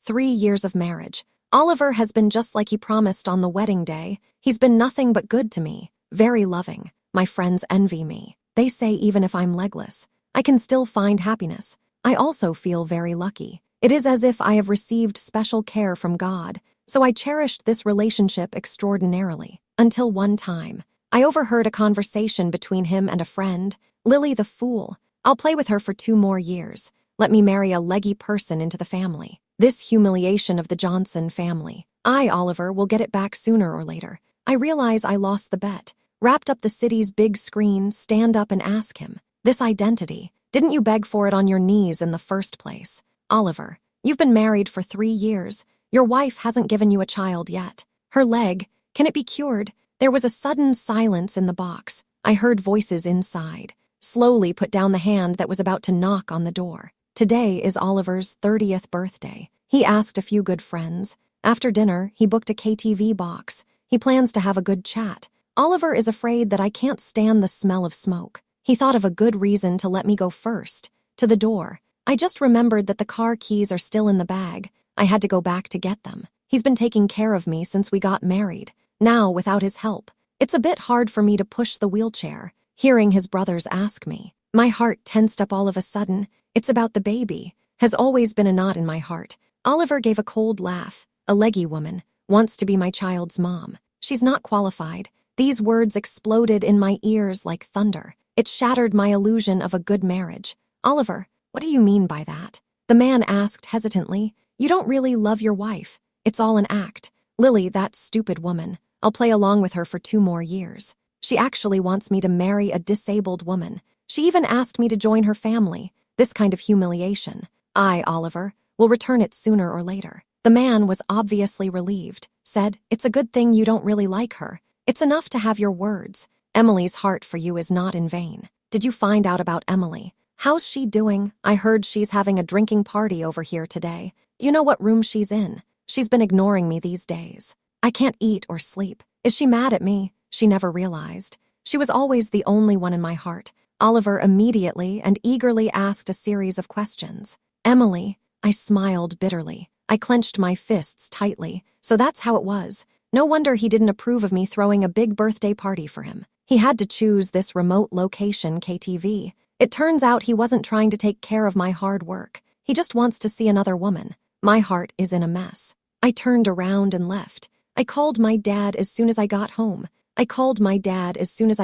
3 years of marriage. Oliver has been just like he promised on the wedding day. He's been nothing but good to me, very loving. My friends envy me. They say even if I'm legless, I can still find happiness. I also feel very lucky. It is as if I have received special care from God, so I cherished this relationship extraordinarily. Until one time, I overheard a conversation between him and a friend. Lily the fool. I'll play with her for 2 more years. Let me marry a leggy person into the family. This humiliation of the Johnson family. I, Oliver, will get it back sooner or later. I realize I lost the bet. Wrapped up the city's big screen, stand up and ask him. This identity. Didn't you beg for it on your knees in the first place? Oliver, you've been married for 3 years. Your wife hasn't given you a child yet. Her leg, can it be cured? There was a sudden silence in the box. I heard voices inside. Slowly put down the hand that was about to knock on the door. Today is Oliver's 30th birthday. He asked a few good friends. After dinner, he booked a KTV box. He plans to have a good chat. Oliver is afraid that I can't stand the smell of smoke. He thought of a good reason to let me go first. To the door. I just remembered that the car keys are still in the bag. I had to go back to get them. He's been taking care of me since we got married. Now, without his help, it's a bit hard for me to push the wheelchair. Hearing his brothers ask me, my heart tensed up all of a sudden. It's about the baby. Has always been a knot in my heart. Oliver gave a cold laugh. A leggy woman wants to be my child's mom. She's not qualified. These words exploded in my ears like thunder. It shattered my illusion of a good marriage. Oliver, what do you mean by that? The man asked hesitantly. You don't really love your wife. It's all an act. Lily, that stupid woman. I'll play along with her for 2 more years. She actually wants me to marry a disabled woman. She even asked me to join her family. This kind of humiliation. I, Oliver, will return it sooner or later. The man was obviously relieved. Said, it's a good thing you don't really like her. It's enough to have your words. Emily's heart for you is not in vain. Did you find out about Emily? How's she doing? I heard she's having a drinking party over here today. You know what room she's in? She's been ignoring me these days. I can't eat or sleep. Is she mad at me? She never realized. She was always the only one in my heart. Oliver immediately and eagerly asked a series of questions. Emily, I smiled bitterly. I clenched my fists tightly. So that's how it was. No wonder he didn't approve of me throwing a big birthday party for him. He had to choose this remote location KTV. It turns out he wasn't trying to take care of my hard work. He just wants to see another woman. My heart is in a mess. I turned around and left. I called my dad as soon as I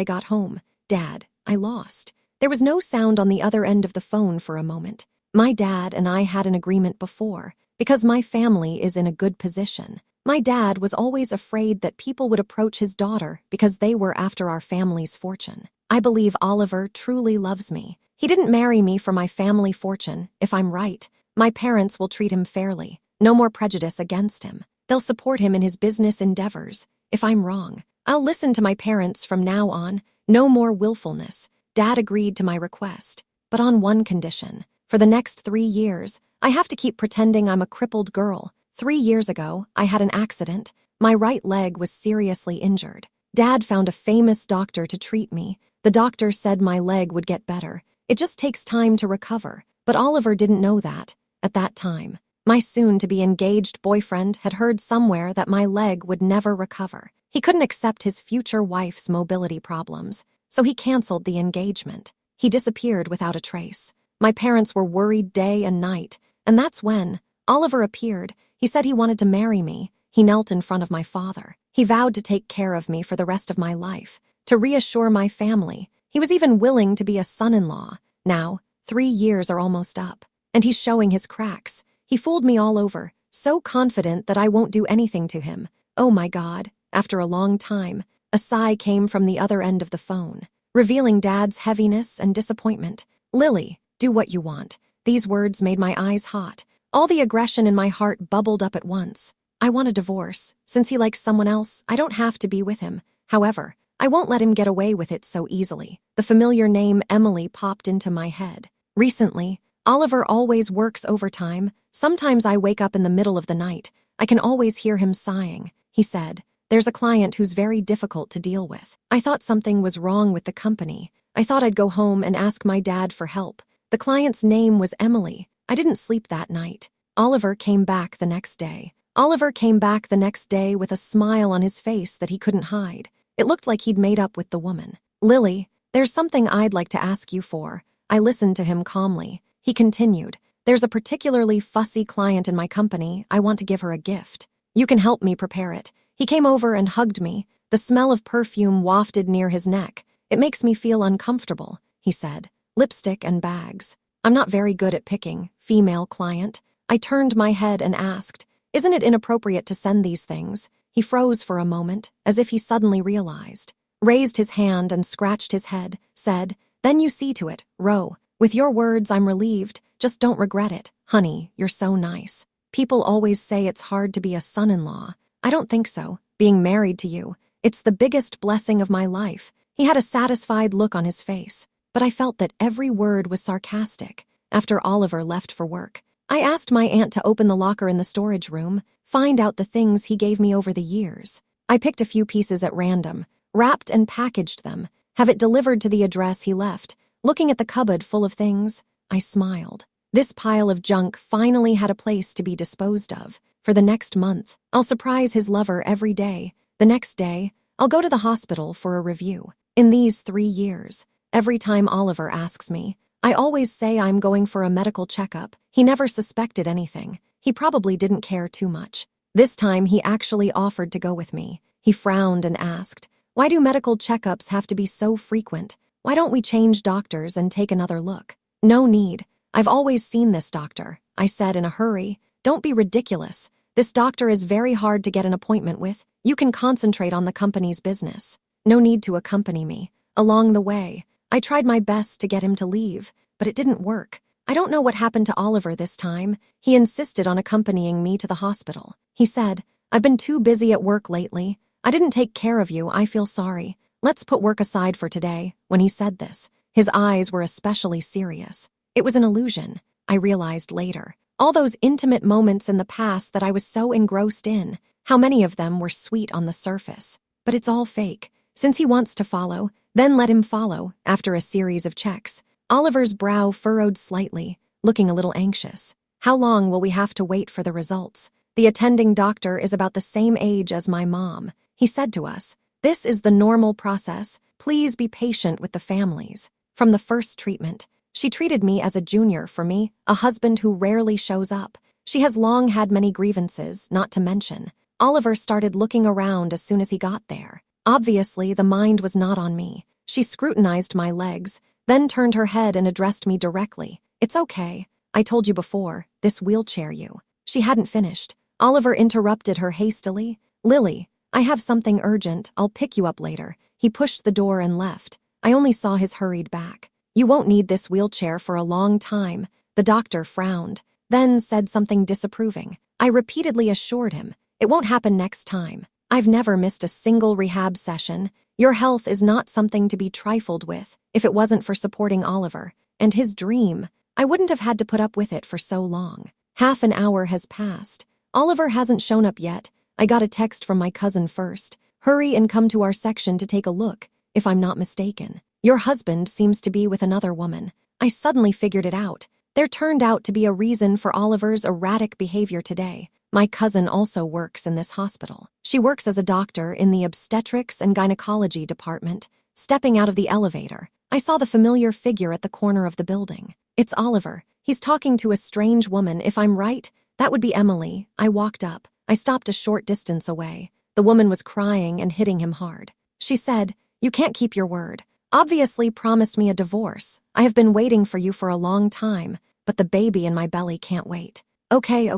got home. Dad, I lost. There was no sound on the other end of the phone for a moment. My dad and I had an agreement before, because my family is in a good position. My dad was always afraid that people would approach his daughter because they were after our family's fortune. I believe Oliver truly loves me. He didn't marry me for my family fortune. If I'm right, my parents will treat him fairly. No more prejudice against him. They'll support him in his business endeavors. If I'm wrong, I'll listen to my parents from now on. No more willfulness. Dad agreed to my request, but on one condition. For the next 3 years, I have to keep pretending I'm a crippled girl. 3 years ago, I had an accident. My right leg was seriously injured. Dad found a famous doctor to treat me. The doctor said my leg would get better. It just takes time to recover. But Oliver didn't know that. At that time, my soon-to-be engaged boyfriend had heard somewhere that my leg would never recover. He couldn't accept his future wife's mobility problems, so he canceled the engagement. He disappeared without a trace. My parents were worried day and night, and that's when Oliver appeared. He said he wanted to marry me. He knelt in front of my father. He vowed to take care of me for the rest of my life, to reassure my family. He was even willing to be a son-in-law. Now, 3 years are almost up, and he's showing his cracks. He fooled me all over, so confident that I won't do anything to him. Oh my God. After a long time, a sigh came from the other end of the phone, revealing Dad's heaviness and disappointment. Lily, do what you want. These words made my eyes hot. All the aggression in my heart bubbled up at once. I want a divorce. Since he likes someone else, I don't have to be with him. However, I won't let him get away with it so easily. The familiar name Emily popped into my head. Recently, Oliver always works overtime. Sometimes I wake up in the middle of the night. I can always hear him sighing. He said, there's a client who's very difficult to deal with. I thought something was wrong with the company. I thought I'd go home and ask my dad for help. The client's name was Emily. I didn't sleep that night. Oliver came back the next day. Oliver came back the next day with a smile on his face that he couldn't hide. It looked like he'd made up with the woman. Lily, there's something I'd like to ask you for. I listened to him calmly. He continued, there's a particularly fussy client in my company. I want to give her a gift. You can help me prepare it. He came over and hugged me. The smell of perfume wafted near his neck. It makes me feel uncomfortable, he said. Lipstick and bags. I'm not very good at picking. Female client. I turned my head and asked, isn't it inappropriate to send these things? He froze for a moment, as if he suddenly realized, raised his hand and scratched his head, said, then you see to it, Ro. With your words, I'm relieved. Just don't regret it. Honey, you're so nice. People always say it's hard to be a son-in-law. I don't think so. Being married to you, it's the biggest blessing of my life. He had a satisfied look on his face, but I felt that every word was sarcastic. After Oliver left for work, I asked my aunt to open the locker in the storage room, find out the things he gave me over the years. I picked a few pieces at random, wrapped and packaged them, have it delivered to the address he left. Looking at the cupboard full of things, I smiled. This pile of junk finally had a place to be disposed of. For the next month, I'll surprise his lover every day. The next day, I'll go to the hospital for a review. In these 3 years, every time Oliver asks me, I always say I'm going for a medical checkup. He never suspected anything. He probably didn't care too much. This time, he actually offered to go with me. He frowned and asked, why do medical checkups have to be so frequent? Why don't we change doctors and take another look? No need. I've always seen this doctor, I said in a hurry. Don't be ridiculous. This doctor is very hard to get an appointment with. You can concentrate on the company's business. No need to accompany me. Along the way, I tried my best to get him to leave, but it didn't work. I don't know what happened to Oliver this time. He insisted on accompanying me to the hospital. He said, I've been too busy at work lately. I didn't take care of you. I feel sorry. Let's put work aside for today. When he said this, his eyes were especially serious. It was an illusion, I realized later. All those intimate moments in the past that I was so engrossed in, how many of them were sweet on the surface. But it's all fake. Since he wants to follow, then let him follow. After a series of checks, Oliver's brow furrowed slightly, looking a little anxious. How long will we have to wait for the results? The attending doctor is about the same age as my mom. He said to us, this is the normal process. Please be patient with the families. From the first treatment, she treated me as a junior for me, a husband who rarely shows up. She has long had many grievances, not to mention. Oliver started looking around as soon as he got there. Obviously, the mind was not on me. She scrutinized my legs, then turned her head and addressed me directly. It's okay. I told you before, this wheelchair you. She hadn't finished. Oliver interrupted her hastily. Lily, I have something urgent. I'll pick you up later. He pushed the door and left. I only saw his hurried back. You won't need this wheelchair for a long time. The doctor frowned, then said something disapproving. I repeatedly assured him, it won't happen next time. I've never missed a single rehab session. Your health is not something to be trifled with. If it wasn't for supporting Oliver and his dream, I wouldn't have had to put up with it for so long. Half an hour has passed. Oliver hasn't shown up yet. I got a text from my cousin first. Hurry and come to our section to take a look, if I'm not mistaken. Your husband seems to be with another woman. I suddenly figured it out. There turned out to be a reason for Oliver's erratic behavior today. My cousin also works in this hospital. She works as a doctor in the obstetrics and gynecology department. Stepping out of the elevator, I saw the familiar figure at the corner of the building. It's Oliver. He's talking to a strange woman. If I'm right, that would be Emily. I walked up. I stopped a short distance away. The woman was crying and hitting him hard. She said, you can't keep your word. Obviously promised me a divorce. I have been waiting for you for a long time, but the baby in my belly can't wait. Okay.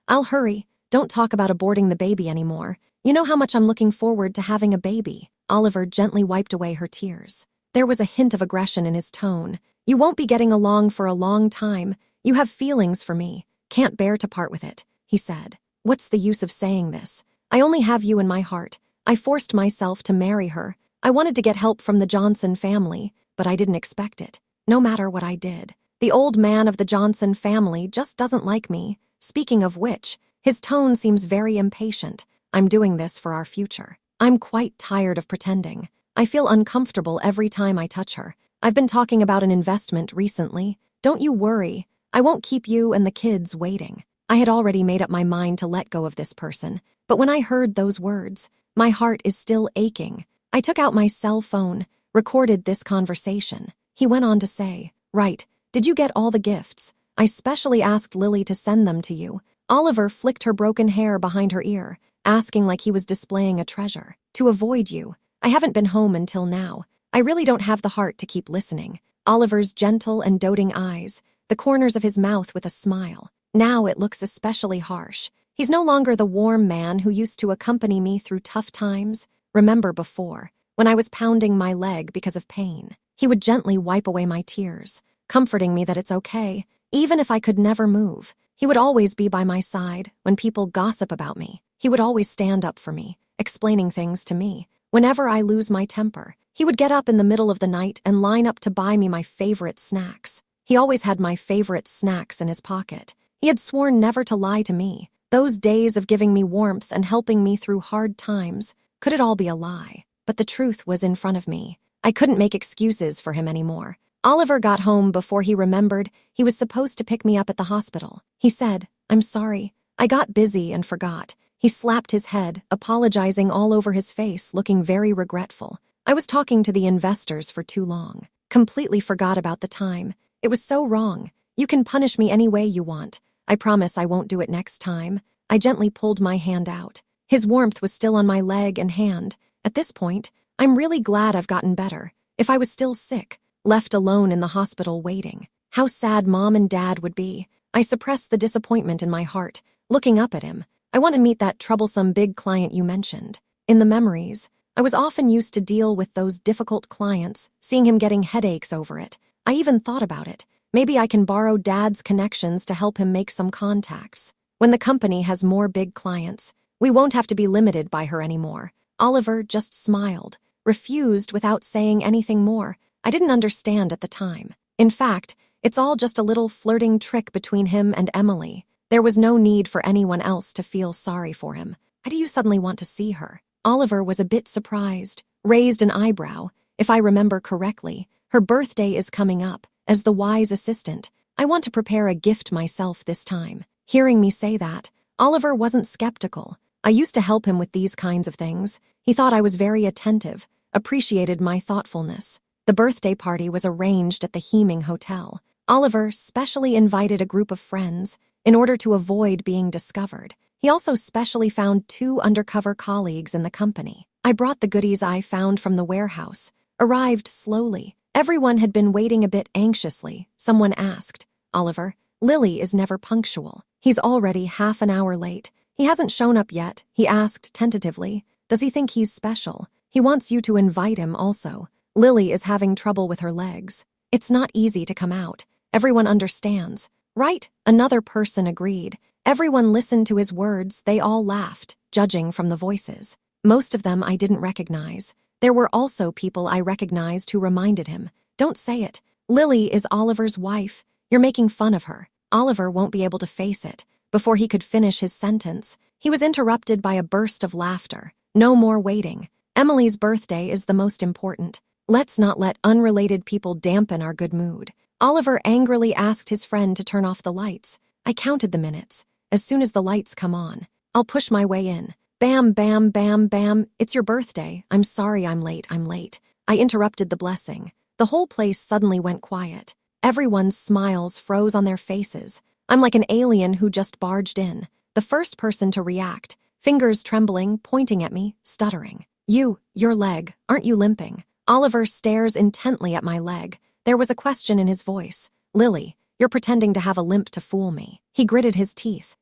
I'll hurry. Don't talk about aborting the baby anymore. You know how much I'm looking forward to having a baby. Oliver gently wiped away her tears. There was a hint of aggression in his tone. You won't be getting along for a long time. You have feelings for me. Can't bear to part with it, he said. What's the use of saying this? I only have you in my heart. I forced myself to marry her. I wanted to get help from the Johnson family, but I didn't expect it. No matter what I did, the old man of the Johnson family just doesn't like me. Speaking of which, his tone seems very impatient. I'm doing this for our future. I'm quite tired of pretending. I feel uncomfortable every time I touch her. I've been talking about an investment recently. Don't you worry. I won't keep you and the kids waiting. I had already made up my mind to let go of this person, but when I heard those words, my heart is still aching. I took out my cell phone, recorded this conversation. He went on to say, "Right, did you get all the gifts? I specially asked Lily to send them to you." Oliver flicked her broken hair behind her ear, asking like he was displaying a treasure. "To avoid you. I haven't been home until now. I really don't have the heart to keep listening." Oliver's gentle and doting eyes, the corners of his mouth with a smile. Now it looks especially harsh. He's no longer the warm man who used to accompany me through tough times. Remember before, when I was pounding my leg because of pain, he would gently wipe away my tears, comforting me that it's okay, even if I could never move. He would always be by my side when people gossip about me. He would always stand up for me, explaining things to me. Whenever I lose my temper, he would get up in the middle of the night and line up to buy me my favorite snacks. He always had my favorite snacks in his pocket. He had sworn never to lie to me. Those days of giving me warmth and helping me through hard times, could it all be a lie? But the truth was in front of me. I couldn't make excuses for him anymore. Oliver got home before he remembered he was supposed to pick me up at the hospital. He said, "I'm sorry. I got busy and forgot." He slapped his head, apologizing all over his face, looking very regretful. "I was talking to the investors for too long. Completely forgot about the time. It was so wrong. You can punish me any way you want. I promise I won't do it next time." I gently pulled my hand out. His warmth was still on my leg and hand. At this point, I'm really glad I've gotten better. If I was still sick, left alone in the hospital waiting, how sad Mom and Dad would be. I suppressed the disappointment in my heart, looking up at him. "I want to meet that troublesome big client you mentioned." In the memories, I was often used to deal with those difficult clients, seeing him getting headaches over it. I even thought about it. Maybe I can borrow Dad's connections to help him make some contacts. When the company has more big clients, we won't have to be limited by her anymore. Oliver just smiled, refused without saying anything more. I didn't understand at the time. In fact, it's all just a little flirting trick between him and Emily. There was no need for anyone else to feel sorry for him. Why do you suddenly want to see her? Oliver was a bit surprised, raised an eyebrow. If I remember correctly, her birthday is coming up. As the wise assistant, I want to prepare a gift myself this time. Hearing me say that, Oliver wasn't skeptical. I used to help him with these kinds of things. He thought I was very attentive, appreciated my thoughtfulness. The birthday party was arranged at the Heeming Hotel. Oliver specially invited a group of friends in order to avoid being discovered. He also specially found 2 undercover colleagues in the company. I brought the goodies I found from the warehouse, arrived slowly. Everyone had been waiting a bit anxiously. Someone asked, "Oliver, Lily is never punctual. He's already half an hour late. He hasn't shown up yet," he asked tentatively. "Does he think he's special? He wants you to invite him also. Lily is having trouble with her legs. It's not easy to come out. Everyone understands." "Right," another person agreed. Everyone listened to his words. They all laughed, judging from the voices. Most of them I didn't recognize. There were also people I recognized who reminded him, "Don't say it. Lily is Oliver's wife. You're making fun of her." Oliver won't be able to face it. Before he could finish his sentence, he was interrupted by a burst of laughter. No more waiting. Emily's birthday is the most important. Let's not let unrelated people dampen our good mood. Oliver angrily asked his friend to turn off the lights. I counted the minutes. As soon as the lights come on, I'll push my way in. Bam, bam, bam, bam. "It's your birthday. I'm sorry I'm late. I interrupted the blessing. The whole place suddenly went quiet. Everyone's smiles froze on their faces. I'm like an alien who just barged in. The first person to react, fingers trembling, pointing at me, stuttering. Your leg, aren't you limping?" Oliver stares intently at my leg. There was a question in his voice. "Lily, you're pretending to have a limp to fool me." He gritted his teeth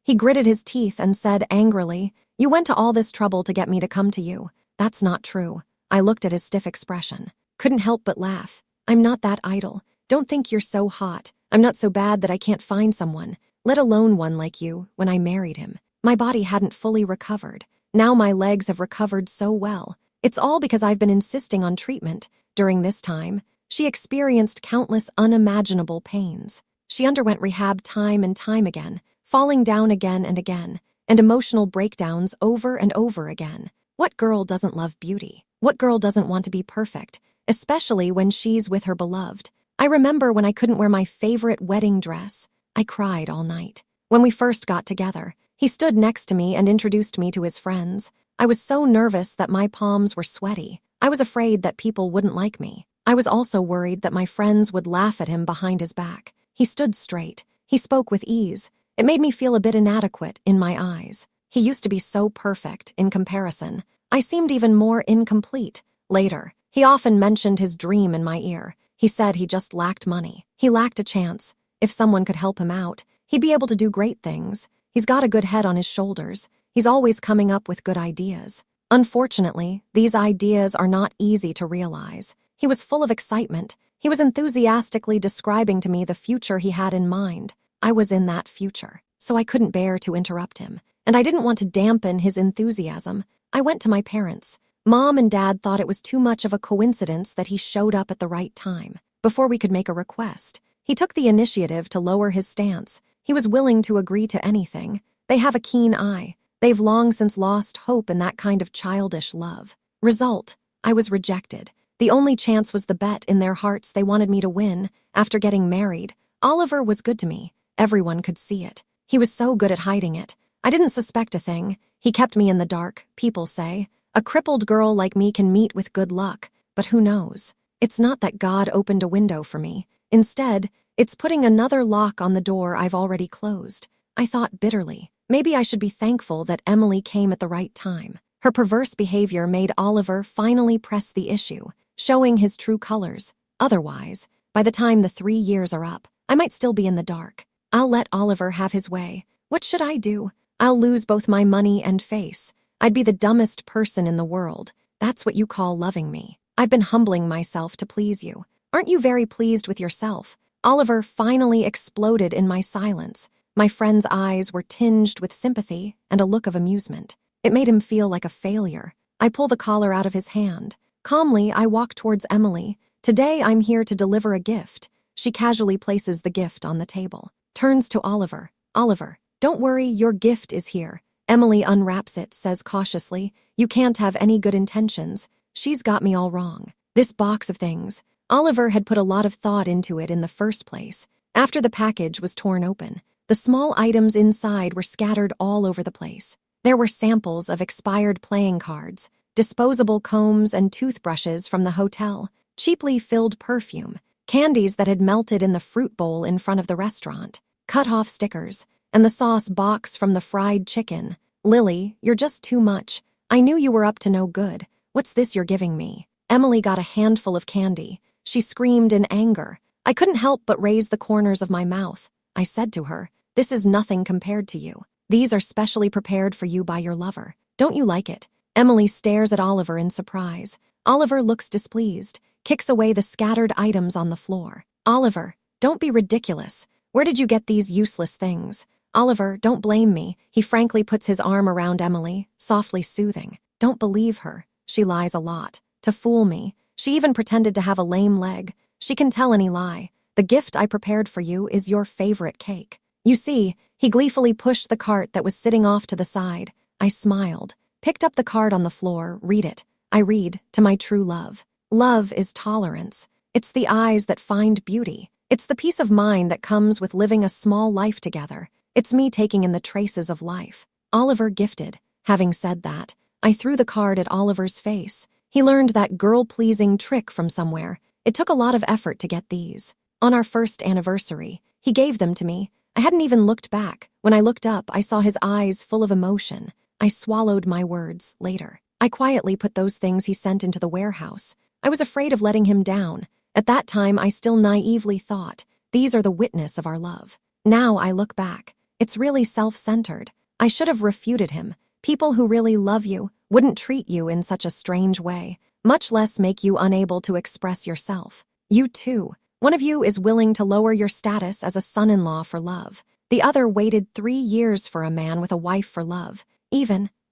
and said angrily, "You went to all this trouble to get me to come to you. That's not true." I looked at his stiff expression. Couldn't help but laugh. "I'm not that idle. Don't think you're so hot. I'm not so bad that I can't find someone, let alone one like you, when I married him." My body hadn't fully recovered. Now my legs have recovered so well. It's all because I've been insisting on treatment. During this time, she experienced countless unimaginable pains. She underwent rehab time and time again, falling down again and again, and emotional breakdowns over and over again. What girl doesn't love beauty? What girl doesn't want to be perfect, especially when she's with her beloved? I remember when I couldn't wear my favorite wedding dress. I cried all night. When we first got together, he stood next to me and introduced me to his friends. I was so nervous that my palms were sweaty. I was afraid that people wouldn't like me. I was also worried that my friends would laugh at him behind his back. He stood straight. He spoke with ease. It made me feel a bit inadequate in my eyes. He used to be so perfect in comparison. I seemed even more incomplete. Later, he often mentioned his dream in my ear. He said he just lacked money. He lacked a chance. If someone could help him out, he'd be able to do great things. He's got a good head on his shoulders. He's always coming up with good ideas. Unfortunately, these ideas are not easy to realize. He was full of excitement. He was enthusiastically describing to me the future he had in mind. I was in that future, so I couldn't bear to interrupt him, and I didn't want to dampen his enthusiasm. I went to my parents. Mom and Dad thought it was too much of a coincidence that he showed up at the right time. Before we could make a request, he took the initiative to lower his stance. He was willing to agree to anything. They have a keen eye. They've long since lost hope in that kind of childish love. Result, I was rejected. The only chance was the bet in their hearts they wanted me to win. After getting married, Oliver was good to me. Everyone could see it. He was so good at hiding it. I didn't suspect a thing. He kept me in the dark, people say. A crippled girl like me can meet with good luck, but who knows? It's not that God opened a window for me. Instead, it's putting another lock on the door I've already closed. I thought bitterly. Maybe I should be thankful that Emily came at the right time. Her perverse behavior made Oliver finally press the issue, showing his true colors. Otherwise, by the time the 3 years are up, I might still be in the dark. I'll let Oliver have his way. What should I do? I'll lose both my money and face. I'd be the dumbest person in the world. That's what you call loving me. I've been humbling myself to please you. Aren't you very pleased with yourself? Oliver finally exploded in my silence. My friend's eyes were tinged with sympathy and a look of amusement. It made him feel like a failure. I pull the collar out of his hand. Calmly, I walk towards Emily. Today, I'm here to deliver a gift. She casually places the gift on the table. Turns to Oliver. Oliver, don't worry, your gift is here. Emily unwraps it, says cautiously, you can't have any good intentions. She's got me all wrong. This box of things. Oliver had put a lot of thought into it in the first place. After the package was torn open, the small items inside were scattered all over the place. There were samples of expired playing cards, disposable combs and toothbrushes from the hotel, cheaply filled perfume, candies that had melted in the fruit bowl in front of the restaurant, cut-off stickers, and the sauce box from the fried chicken. Lily, you're just too much. I knew you were up to no good. What's this you're giving me? Emily got a handful of candy. She screamed in anger. I couldn't help but raise the corners of my mouth. I said to her, this is nothing compared to you. These are specially prepared for you by your lover. Don't you like it? Emily stares at Oliver in surprise. Oliver looks displeased, kicks away the scattered items on the floor. Oliver, don't be ridiculous. Where did you get these useless things? Oliver, don't blame me. He frankly puts his arm around Emily, softly soothing. Don't believe her. She lies a lot. To fool me. She even pretended to have a lame leg. She can tell any lie. The gift I prepared for you is your favorite cake. You see, he gleefully pushed the cart that was sitting off to the side. I smiled, picked up the card on the floor, read it. I read, to my true love. Love is tolerance. It's the eyes that find beauty. It's the peace of mind that comes with living a small life together. It's me taking in the traces of life. Oliver gifted. Having said that, I threw the card at Oliver's face. He learned that girl-pleasing trick from somewhere. It took a lot of effort to get these. On our first anniversary, he gave them to me. I hadn't even looked back. When I looked up, I saw his eyes full of emotion. I swallowed my words later. I quietly put those things he sent into the warehouse. I was afraid of letting him down. At that time, I still naively thought, these are the witness of our love. Now I look back. It's really self-centered. I should have refuted him. People who really love you wouldn't treat you in such a strange way, much less make you unable to express yourself. You too. One of you is willing to lower your status as a son-in-law for love. The other waited 3 years for a man with a wife for love.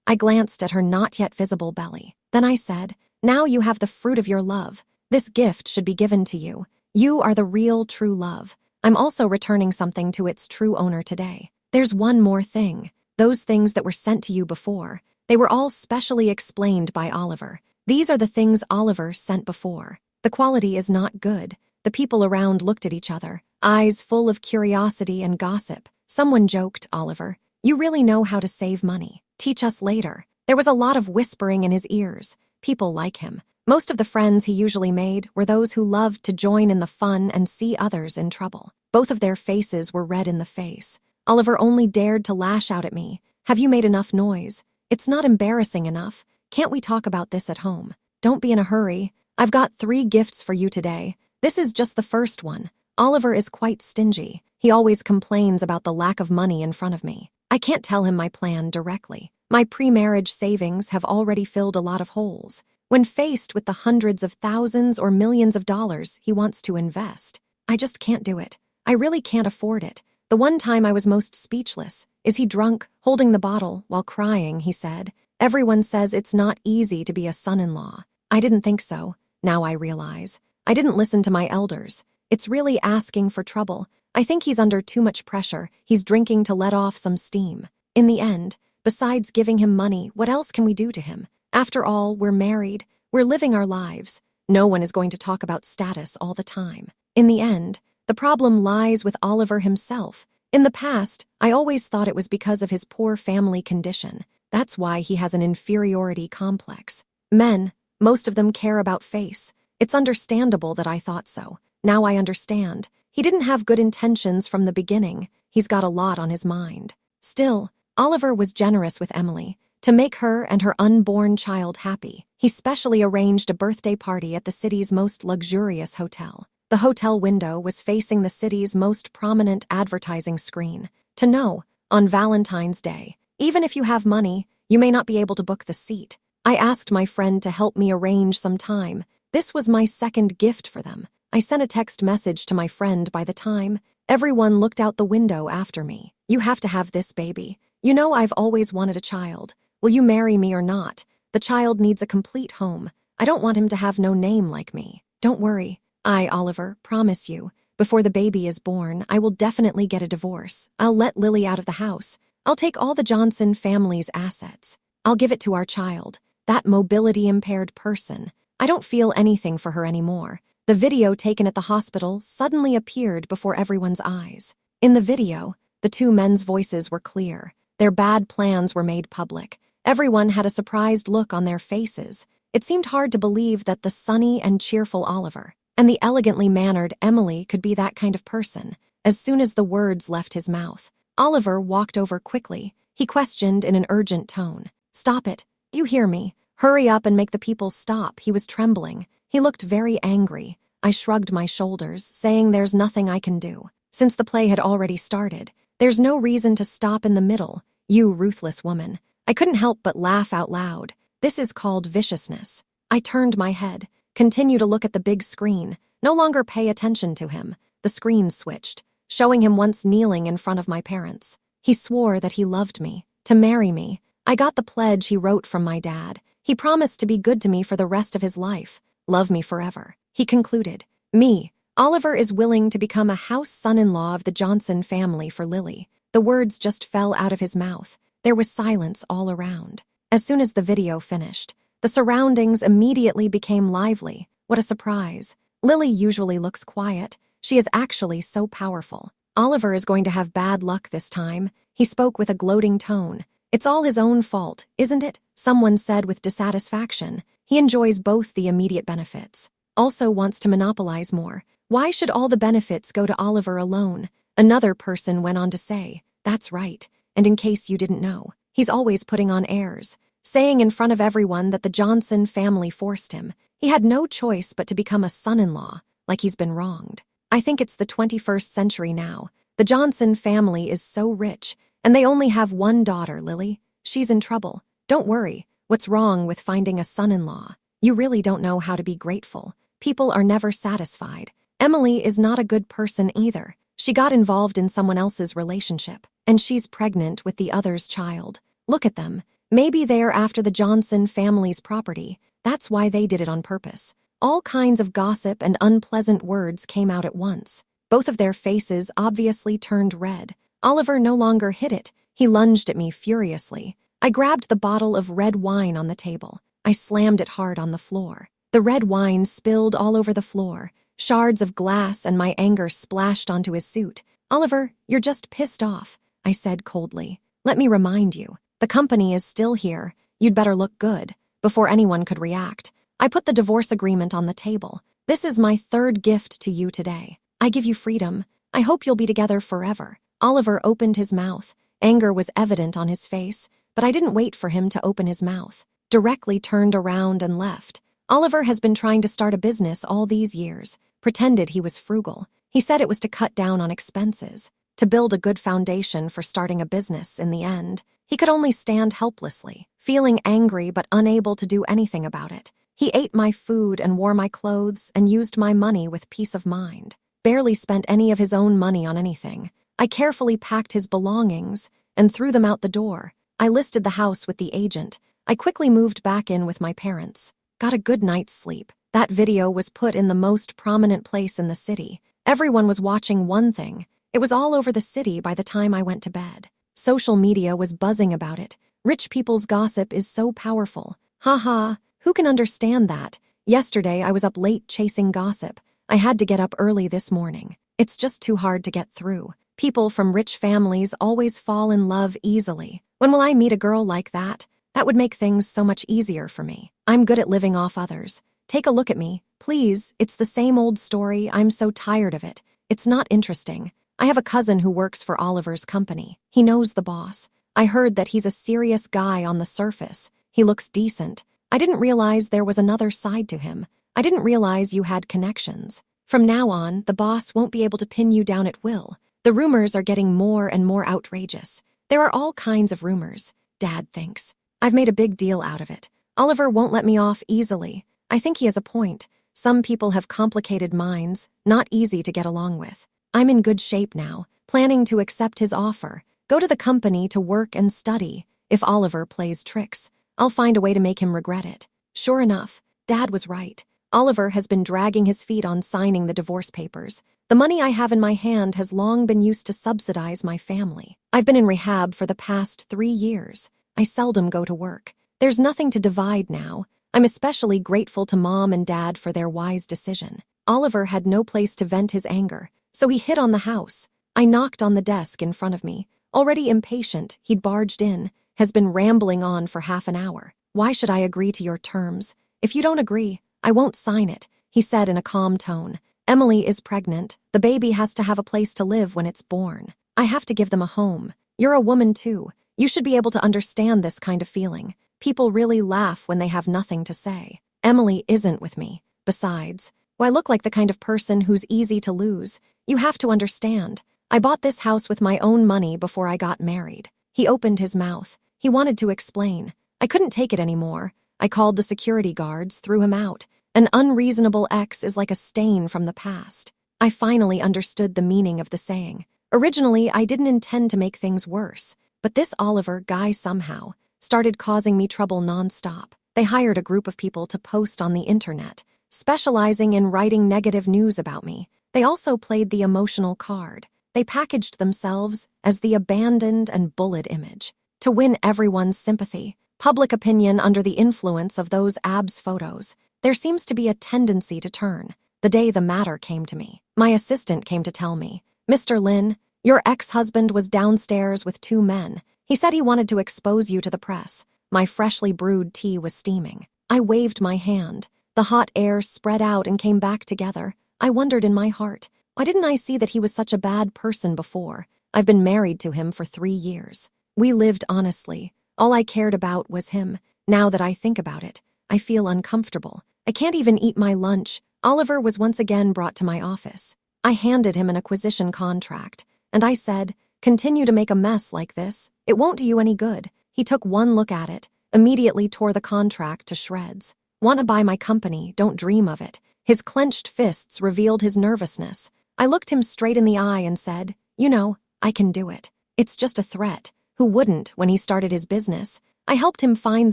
I glanced at her not yet visible belly. Then I said, now you have the fruit of your love. This gift should be given to you. You are the real true love. I'm also returning something to its true owner today. There's one more thing. Those things that were sent to you before, they were all specially explained by Oliver. These are the things Oliver sent before. The quality is not good. The people around looked at each other, eyes full of curiosity and gossip. Someone joked, "Oliver, you really know how to save money. Teach us later." There was a lot of whispering in his ears. People like him. Most of the friends he usually made were those who loved to join in the fun and see others in trouble. Both of their faces were red in the face. Oliver only dared to lash out at me. "Have you made enough noise? It's not embarrassing enough. Can't we talk about this at home? Don't be in a hurry. I've got 3 gifts for you today. This is just the first one." Oliver is quite stingy. He always complains about the lack of money in front of me. I can't tell him my plan directly. My pre-marriage savings have already filled a lot of holes. When faced with the hundreds of thousands or millions of dollars he wants to invest, I just can't do it. I really can't afford it. The one time I was most speechless, "Is he drunk?" Holding the bottle while crying, he said, "Everyone says it's not easy to be a son-in-law." I didn't think so. Now I realize. I didn't listen to my elders. It's really asking for trouble. I think he's under too much pressure. He's drinking to let off some steam. In the end, besides giving him money, what else can we do to him? After all, we're married. We're living our lives. No one is going to talk about status all the time. In the end, the problem lies with Oliver himself. In the past, I always thought it was because of his poor family condition. That's why he has an inferiority complex. Men, most of them care about face. It's understandable that I thought so. Now I understand. He didn't have good intentions from the beginning. He's got a lot on his mind. Still, Oliver was generous with Emily. To make her and her unborn child happy, he specially arranged a birthday party at the city's most luxurious hotel. The hotel window was facing the city's most prominent advertising screen. To know, on Valentine's Day, even if you have money, you may not be able to book the seat. I asked my friend to help me arrange some time. This was my second gift for them. I sent a text message to my friend by the time. Everyone looked out the window after me. "You have to have this, baby. You know I've always wanted a child. Will you marry me or not? The child needs a complete home. I don't want him to have no name like me. Don't worry. I, Oliver, promise you, before the baby is born, I will definitely get a divorce. I'll let Lily out of the house. I'll take all the Johnson family's assets. I'll give it to our child, that mobility-impaired person. I don't feel anything for her anymore." The video taken at the hospital suddenly appeared before everyone's eyes. In the video, the 2 men's voices were clear. Their bad plans were made public. Everyone had a surprised look on their faces. It seemed hard to believe that the sunny and cheerful Oliver and the elegantly mannered Emily could be that kind of person. As soon as the words left his mouth, Oliver walked over quickly. He questioned in an urgent tone, "Stop it. You hear me? Hurry up and make the people stop." He was trembling. He looked very angry. I shrugged my shoulders, saying there's nothing I can do. Since the play had already started, there's no reason to stop in the middle. "You ruthless woman." I couldn't help but laugh out loud. This is called viciousness. I turned my head, continue to look at the big screen, no longer pay attention to him. The screen switched, showing him once kneeling in front of my parents. He swore that he loved me, to marry me. I got the pledge he wrote from my dad. He promised to be good to me for the rest of his life, love me forever. He concluded, "Me, Oliver, is willing to become a house son-in-law of the Johnson family for Lily." The words just fell out of his mouth. There was silence all around. As soon as the video finished, the surroundings immediately became lively. What a surprise. Lily usually looks quiet. She is actually so powerful. "Oliver is going to have bad luck this time." He spoke with a gloating tone. "It's all his own fault, isn't it?" Someone said with dissatisfaction. "He enjoys both the immediate benefits. Also wants to monopolize more. Why should all the benefits go to Oliver alone?" Another person went on to say, "That's right. And in case you didn't know, he's always putting on airs, saying in front of everyone that the Johnson family forced him. He had no choice but to become a son-in-law, like he's been wronged. I think it's the 21st century now. The Johnson family is so rich, and they only have one daughter, Lily. She's in trouble. Don't worry. What's wrong with finding a son-in-law? You really don't know how to be grateful. People are never satisfied. Emily is not a good person either. She got involved in someone else's relationship, and she's pregnant with the other's child. Look at them. Maybe they're after the Johnson family's property. That's why they did it on purpose." All kinds of gossip and unpleasant words came out at once. Both of their faces obviously turned red. Oliver no longer hid it. He lunged at me furiously. I grabbed the bottle of red wine on the table. I slammed it hard on the floor. The red wine spilled all over the floor. Shards of glass and my anger splashed onto his suit. "Oliver, you're just pissed off," I said coldly. "Let me remind you, the company is still here. You'd better look good." Before anyone could react, I put the divorce agreement on the table. "This is my third gift to you today. I give you freedom. I hope you'll be together forever." Oliver opened his mouth. Anger was evident on his face, but I didn't wait for him to open his mouth. Directly turned around and left. Oliver has been trying to start a business all these years, pretended he was frugal. He said it was to cut down on expenses, to build a good foundation for starting a business in the end. He could only stand helplessly, feeling angry but unable to do anything about it. He ate my food and wore my clothes and used my money with peace of mind. Barely spent any of his own money on anything. I carefully packed his belongings and threw them out the door. I listed the house with the agent. I quickly moved back in with my parents. Got a good night's sleep. That video was put in the most prominent place in the city. Everyone was watching one thing. It was all over the city by the time I went to bed. Social media was buzzing about it. Rich people's gossip is so powerful. Haha, who can understand that? Yesterday I was up late chasing gossip. I had to get up early this morning. It's just too hard to get through. People from rich families always fall in love easily. When will I meet a girl like that? That would make things so much easier for me. I'm good at living off others. Take a look at me, please. It's the same old story. I'm so tired of it. It's not interesting. I have a cousin who works for Oliver's company. He knows the boss. I heard that he's a serious guy on the surface. He looks decent. I didn't realize there was another side to him. I didn't realize you had connections. From now on, the boss won't be able to pin you down at will. The rumors are getting more and more outrageous. There are all kinds of rumors, Dad thinks. I've made a big deal out of it. Oliver won't let me off easily. I think he has a point. Some people have complicated minds, not easy to get along with. I'm in good shape now, planning to accept his offer, go to the company to work and study. If Oliver plays tricks, I'll find a way to make him regret it. Sure enough, Dad was right. Oliver has been dragging his feet on signing the divorce papers. The money I have in my hand has long been used to subsidize my family. I've been in rehab for the past 3 years. I seldom go to work. There's nothing to divide now. I'm especially grateful to Mom and Dad for their wise decision. Oliver had no place to vent his anger, so he hid on the house. I knocked on the desk in front of me. Already impatient, he'd barged in, has been rambling on for half an hour. "Why should I agree to your terms? If you don't agree, I won't sign it," he said in a calm tone. "Emily is pregnant. The baby has to have a place to live when it's born. I have to give them a home. You're a woman too. You should be able to understand this kind of feeling. People really laugh when they have nothing to say. Emily isn't with me. Besides, I look like the kind of person who's easy to lose. You have to understand. I bought this house with my own money before I got married." He opened his mouth. He wanted to explain. I couldn't take it anymore. I called the security guards, threw him out. An unreasonable ex is like a stain from the past. I finally understood the meaning of the saying. Originally, I didn't intend to make things worse, but this Oliver guy somehow started causing me trouble nonstop. They hired a group of people to post on the internet, specializing in writing negative news about me. They also played the emotional card. They packaged themselves as the abandoned and bullied image. To win everyone's sympathy, public opinion under the influence of those abs photos, there seems to be a tendency to turn. The day the matter came to me, my assistant came to tell me, "Mr. Lin, your ex-husband was downstairs with 2 men. He said he wanted to expose you to the press." My freshly brewed tea was steaming. I waved my hand. The hot air spread out and came back together. I wondered in my heart, why didn't I see that he was such a bad person before? I've been married to him for 3 years. We lived honestly. All I cared about was him. Now that I think about it, I feel uncomfortable. I can't even eat my lunch. Oliver was once again brought to my office. I handed him an acquisition contract, and I said, "Continue to make a mess like this. It won't do you any good." He took one look at it, immediately tore the contract to shreds. "Want to buy my company? Don't dream of it." His clenched fists revealed his nervousness. I looked him straight in the eye and said, "You know, I can do it. It's just a threat. Who wouldn't when he started his business? I helped him find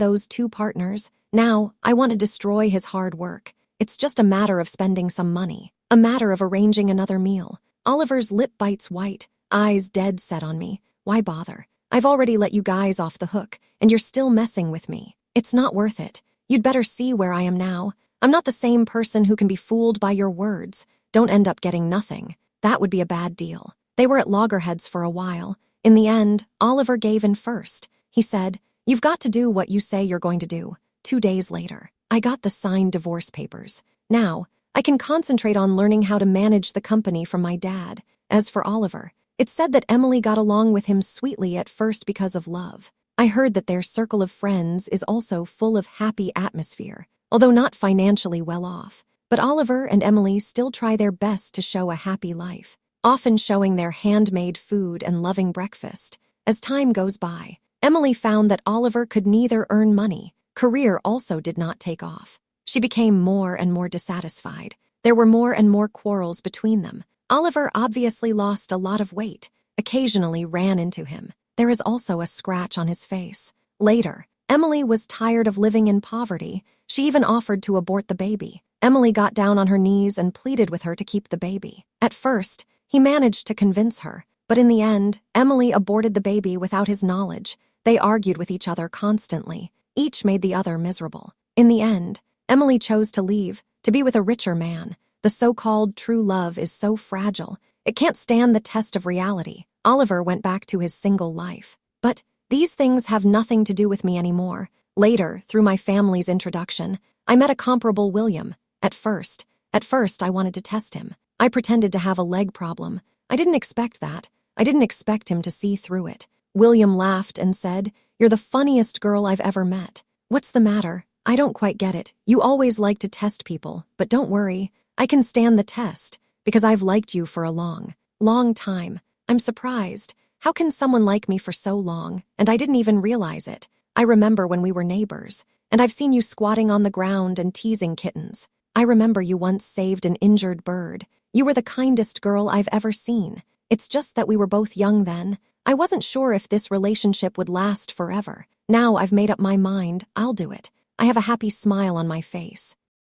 those 2 partners. Now, I want to destroy his hard work. It's just a matter of spending some money. A matter of arranging another meal." Oliver's lip bites white, eyes dead set on me. Why bother? I've already let you guys off the hook, and you're still messing with me. It's not worth it. You'd better see where I am now. I'm not the same person who can be fooled by your words. Don't end up getting nothing. That would be a bad deal. They were at loggerheads for a while. In the end, Oliver gave in first. He said, "You've got to do what you say you're going to do." 2 days later, I got the signed divorce papers. Now, I can concentrate on learning how to manage the company from my dad. As for Oliver, it said that Emily got along with him sweetly at first because of love. I heard that their circle of friends is also full of happy atmosphere, although not financially well off. But Oliver and Emily still try their best to show a happy life, often showing their handmade food and loving breakfast. As time goes by, Emily found that Oliver could neither earn money. Career also did not take off. She became more and more dissatisfied. There were more and more quarrels between them. Oliver obviously lost a lot of weight, occasionally ran into him. There is also a scratch on his face. Later, Emily was tired of living in poverty. She even offered to abort the baby. Emily got down on her knees and pleaded with her to keep the baby. At first, he managed to convince her, but in the end, Emily aborted the baby without his knowledge. They argued with each other constantly. Each made the other miserable. In the end, Emily chose to leave, to be with a richer man. The so-called true love is so fragile. It can't stand the test of reality. Oliver went back to his single life. But these things have nothing to do with me anymore. Later, through my family's introduction, I met a comparable William. At first, I wanted to test him. I pretended to have a leg problem. I didn't expect that. I didn't expect him to see through it. William laughed and said, "You're the funniest girl I've ever met." "What's the matter? I don't quite get it. You always like to test people, but don't worry. I can stand the test, because I've liked you for a long, long time. I'm surprised. How can someone like me for so long, and I didn't even realize it? I remember when we were neighbors, and I've seen you squatting on the ground and teasing kittens. I remember you once saved an injured bird. You were the kindest girl I've ever seen. It's just that we were both young then. I wasn't sure if this relationship would last forever. Now I've made up my mind, I'll do it. I have a happy smile on my face.